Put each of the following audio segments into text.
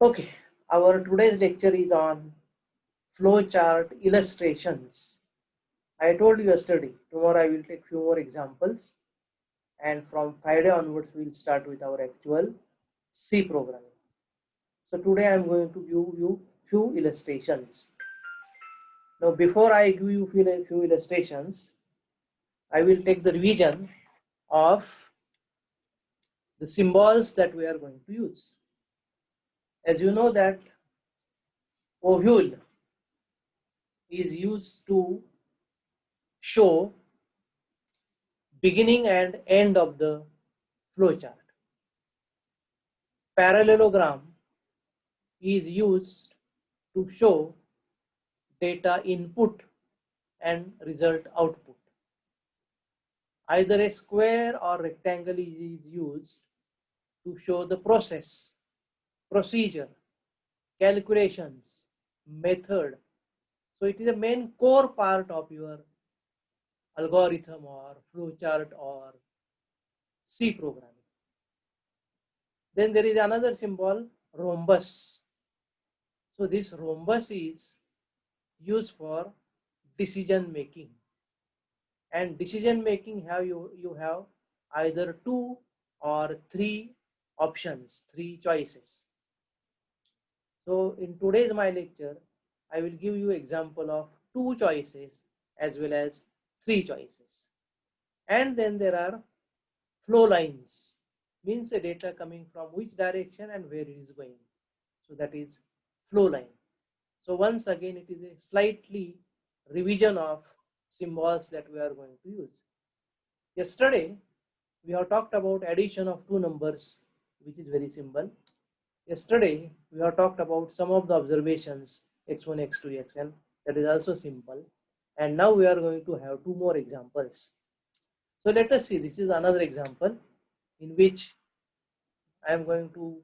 Okay, our today's lecture is on flowchart illustrations. I told you yesterday, tomorrow I will take few more examples, and from Friday onwards we'll start with our actual C programming. So today I am going to give you few illustrations. Now before I give you few illustrations, I will take the revision of the symbols that we are going to use. As you know that ovule is used to show beginning and end of the flowchart. Parallelogram is used to show data input and result output. Either a square or rectangle is used to show the process, procedure, calculations, method. So it is a main core part of your algorithm or flowchart or C programming. Then there is another symbol, rhombus. So this rhombus is used for decision making, and decision making you have either two or three options, three choices. So in today's my lecture I will give you example of two choices as well as three choices. And then there are flow lines, means the data coming from which direction and where it is going. So that is flow line. So once again it is a slightly revision of symbols that we are going to use. Yesterday we have talked about addition of two numbers, which is very simple. Yesterday we have talked about some of the observations x1, x2, xn, that is also simple. And now we are going to have two more examples. So let us see, this is another example in which I am going to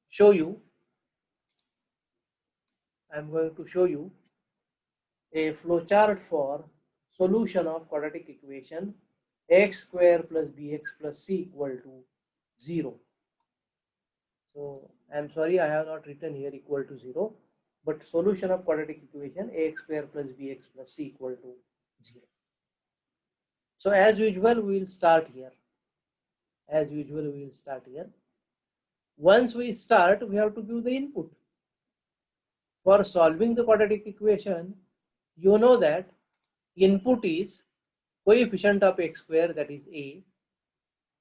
show you a flowchart for solution of quadratic equation x square plus bx plus c equal to 0. So I am sorry, I have not written here equal to 0, but solution of quadratic equation ax square plus bx plus c equal to 0. So as usual we will start here. Once we start, we have to give the input. For solving the quadratic equation, you know that input is coefficient of x square, that is a,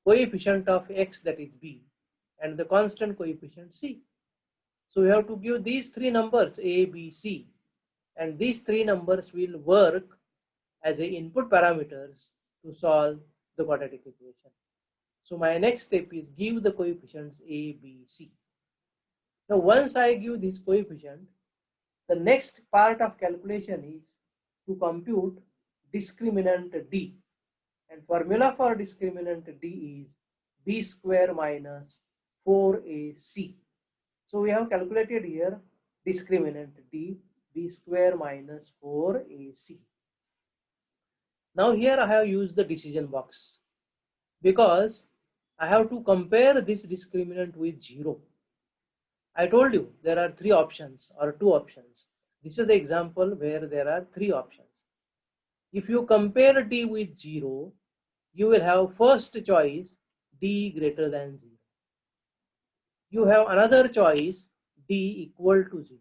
coefficient of x, that is b, and the constant coefficient c. So we have to give these three numbers a, b, c, and these three numbers will work as a input parameters to solve the quadratic equation. So my next step is give the coefficients a, b, c. Now once I give this coefficient, the next part of calculation is to compute discriminant d, and formula for discriminant d is b square minus 4ac. So we have calculated here discriminant d, b square minus 4ac. Now here I have used the decision box because I have to compare this discriminant with 0. I told you there are three options or two options. This is the example where there are three options. If you compare d with 0, you will have first choice d greater than 0. You have another choice d equal to 0.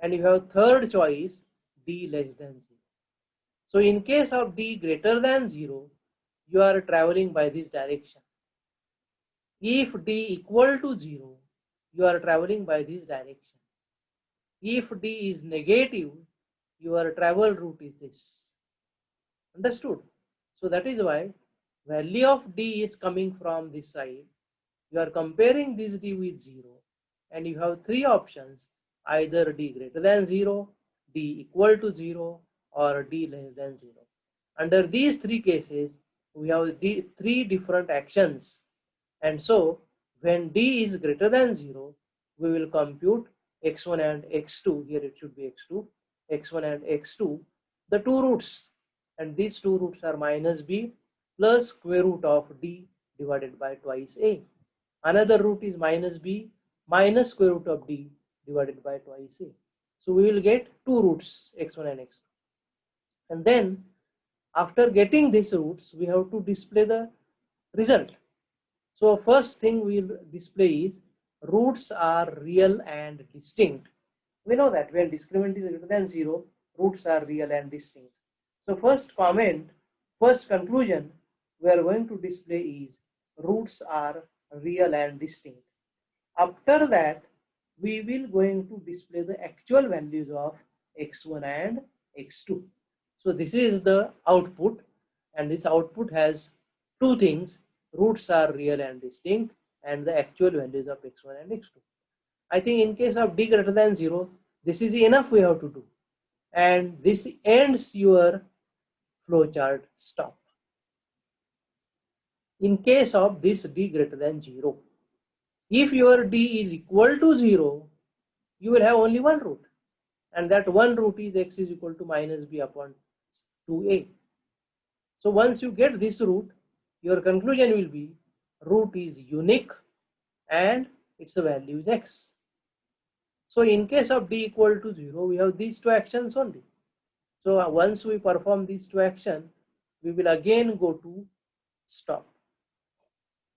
And you have third choice d less than 0. So in case of d greater than 0, you are traveling by this direction. If d equal to 0, you are traveling by this direction. If d is negative, your travel route is this. Understood? So that is why value of d is coming from this side. You are comparing this d with 0, and you have three options, either d greater than 0, d equal to 0, or d less than 0. Under these three cases, we have three different actions. And so when d is greater than 0, we will compute x1 and x2, here it should be x2, x1 and x2, the two roots, and these two roots are minus b plus square root of d divided by twice a. Another root is minus b minus square root of d divided by twice a. So we will get two roots, x1 and x2. And then after getting these roots, we have to display the result. So first thing we will display is roots are real and distinct. We know that when discriminant is greater than 0, roots are real and distinct. So first conclusion we are going to display is roots are real and distinct. After that, we will going to display the actual values of x1 and x2. So this is the output, and this output has two things: roots are real and distinct, and the actual values of x1 and x2. I think in case of d greater than 0, this is enough we have to do, and this ends your flowchart stop. In case of this d greater than 0, if your d is equal to 0, you will have only one root, and that one root is x is equal to minus b upon 2a. So once you get this root, your conclusion will be root is unique and its value is x. So in case of d equal to 0, we have these two actions only. So once we perform these two actions, we will again go to stop.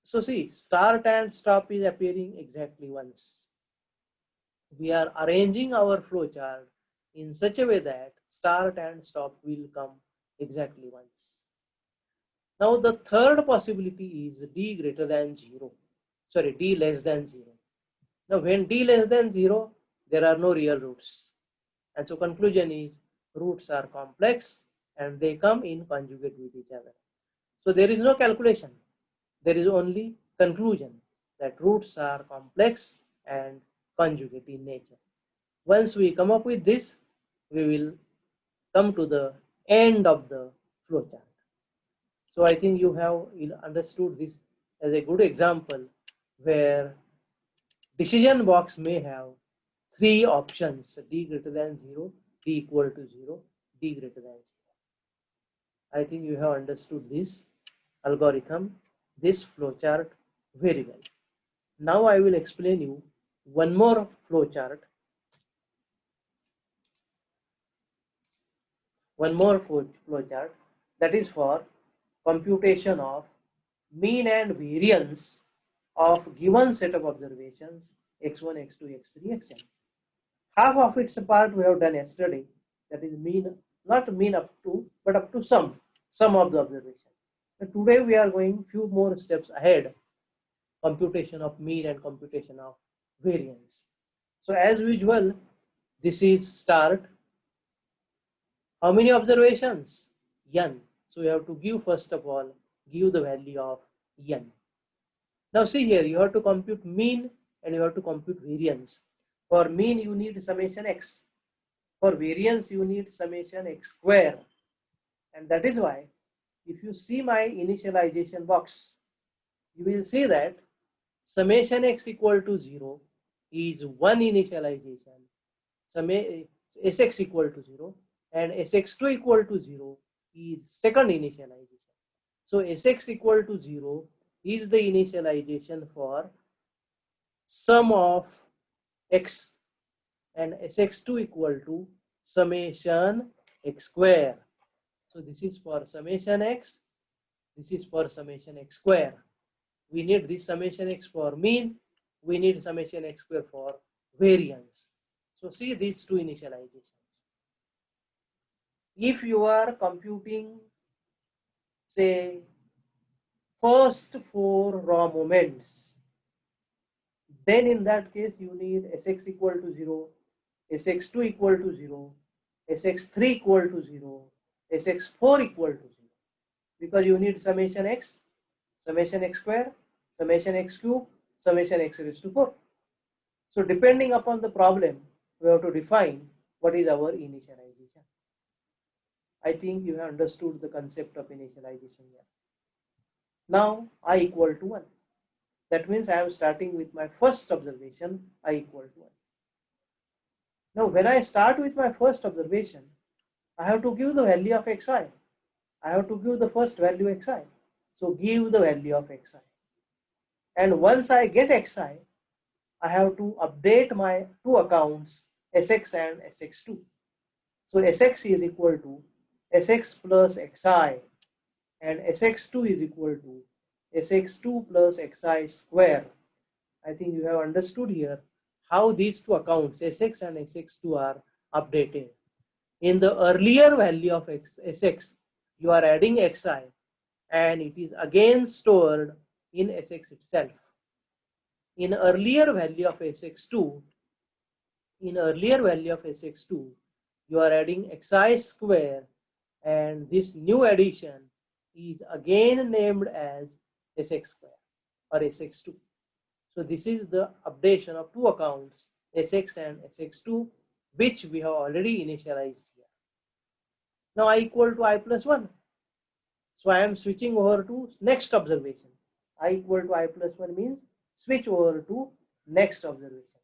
So see, start and stop is appearing exactly once. We are arranging our flowchart in such a way that start and stop will come exactly once. Now the third possibility is d greater than 0. Sorry, d less than 0. Now when d less than 0, there are no real roots. And so conclusion is roots are complex and they come in conjugate with each other. So there is no calculation. There is only conclusion that roots are complex and conjugate in nature. Once we come up with this, we will come to the end of the flowchart. So I think you have understood this as a good example where decision box may have three options: d greater than 0, d equal to 0, d greater than 0. I think you have understood this algorithm, this flowchart very well. Now I will explain you one more flowchart, that is for computation of mean and variance of given set of observations x1, x2, x3, xn. Half of its part we have done yesterday, that is mean, not mean up to, but up to sum of the observation. And today we are going few more steps ahead, computation of mean and computation of variance. So as usual, this is start. How many observations? N. So we have to give, first of all, give the value of n. Now see here, you have to compute mean and you have to compute variance. For mean you need summation x. For variance you need summation x square. And that is why if you see my initialization box, you will see that summation x equal to 0 is one initialization, sx equal to 0, and sx2 equal to 0 is second initialization. So sx equal to 0 is the initialization for sum of x, and sx2 equal to summation x square. So this is for summation x, this is for summation x square. We need this summation x for mean, we need summation x square for variance. So see these two initializations. If you are computing, say, first 4 raw moments, then in that case you need sx equal to 0, sx2 equal to 0, sx3 equal to 0, sx4 equal to 0, because you need summation x square, summation x cube, summation x raised to 4. So depending upon the problem, we have to define what is our initialization. I think you have understood the concept of initialization here. Now I equal to 1. That means I am starting with my first observation, I equal to 1. Now when I start with my first observation, I have to give the value of xi. I have to give the first value xi. So give the value of xi. And once I get xi, I have to update my two accounts, sx and sx2. So sx is equal to sx plus xi, and sx2 is equal to sx2 plus xi square. I think you have understood here how these two accounts, sx and sx2, are updated. In the earlier value of sx, you are adding xi, and it is again stored in sx itself. In earlier value of sx2, you are adding xi square, and this new addition is again named as sx square or sx2. So this is the updation of two accounts, sx and sx2, which we have already initialized here. Now I equal to I plus 1. So I am switching over to next observation. I equal to I plus 1 means switch over to next observation.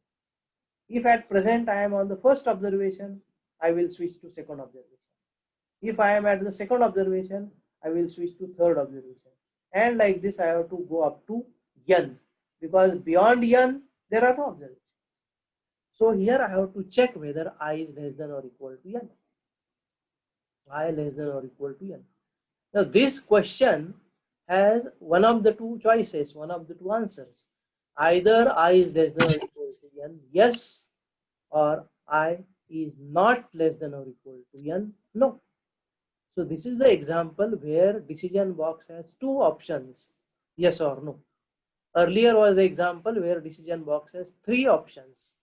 If at present I am on the first observation, I will switch to second observation. If I am at the second observation, I will switch to third observation. And like this, I have to go up to n, because beyond n, there are no observations. So here I have to check whether I is less than or equal to n. I less than or equal to n. Now this question has one of the two choices, one of the two answers. Either I is less than or equal to n, yes, or I is not less than or equal to n, no. So this is the example where decision box has two options, yes or no. Earlier was the example where decision box has three options,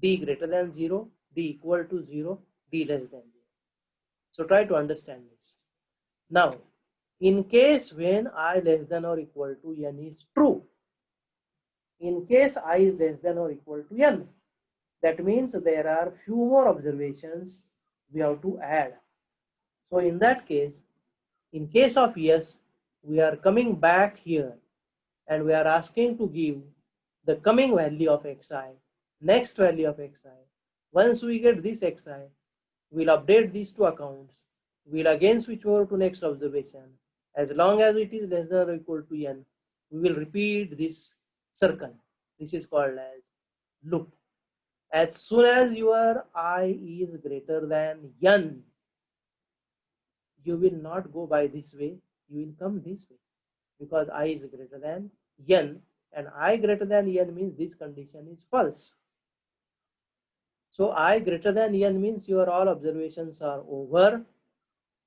d greater than 0, d equal to 0, d less than 0. So try to understand this. Now, in case when I less than or equal to n is true, in case I is less than or equal to n, that means there are few more observations we have to add. So in that case, in case of yes, we are coming back here and we are asking to give the coming value of xi, next value of xi. Once we get this xi, we'll update these two accounts. We'll again switch over to next observation. As long as it is less than or equal to n, we will repeat this circle. This is called as loop. As soon as your I is greater than n, you will not go by this way, you will come this way, because I is greater than n, and I greater than n means this condition is false. So I greater than n means your all observations are over,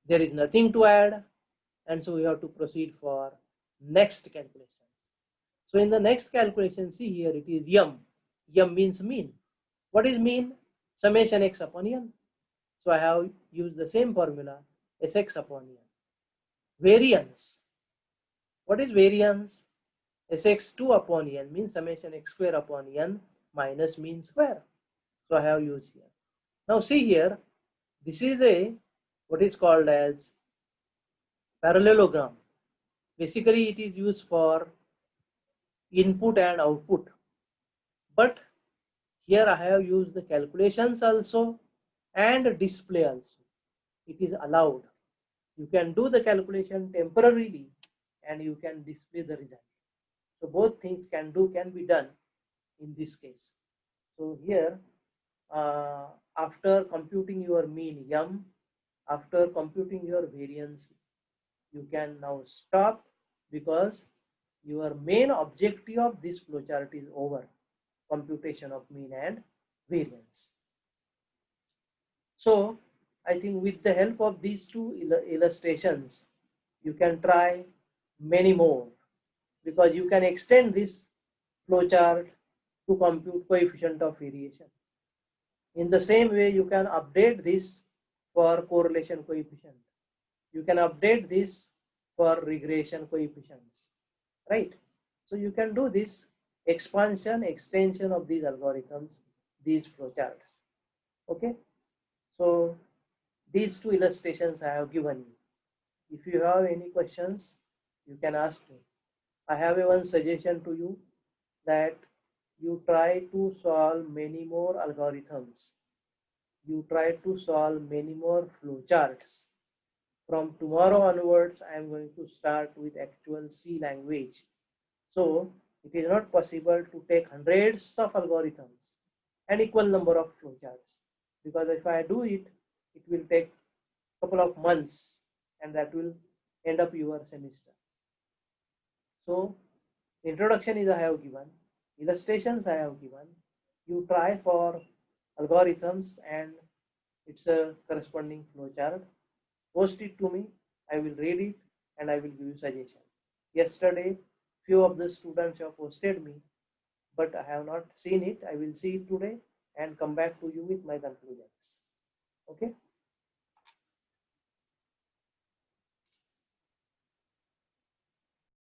there is nothing to add, and so we have to proceed for next calculations. So in the next calculation, see here it is m. M means mean. What is mean? Summation x upon n. So I have used the same formula, sx upon n. Variance. What is variance? Sx2 upon n means summation x square upon n minus mean square. So I have used here. Now see here, this is a what is called as parallelogram. Basically it is used for input and output. But here I have used the calculations also and display also. It is allowed. You can do the calculation temporarily and you can display the result. So both things can be done in this case. So here, after computing your mean m, after computing your variance, you can now stop, because your main objective of this flowchart is over, computation of mean and variance. So I think with the help of these two illustrations, you can try many more, because you can extend this flowchart to compute coefficient of variation. In the same way, you can update this for correlation coefficient. You can update this for regression coefficients, right? So you can do this expansion, extension of these algorithms, these flowcharts. Okay. So these two illustrations I have given you. If you have any questions, you can ask me. I have one suggestion to you, that you try to solve many more algorithms. You try to solve many more flowcharts. From tomorrow onwards, I am going to start with actual C language. So It is not possible to take hundreds of algorithms and equal number of flowcharts, because if I do it, it will take a couple of months and that will end up your semester. So introduction is I have given, illustrations I have given. You try for algorithms and it's a corresponding flowchart. Post it to me. I will read it and I will give you suggestion. Yesterday, few of the students have posted me, but I have not seen it. I will see it today and come back to you with my conclusions. Okay.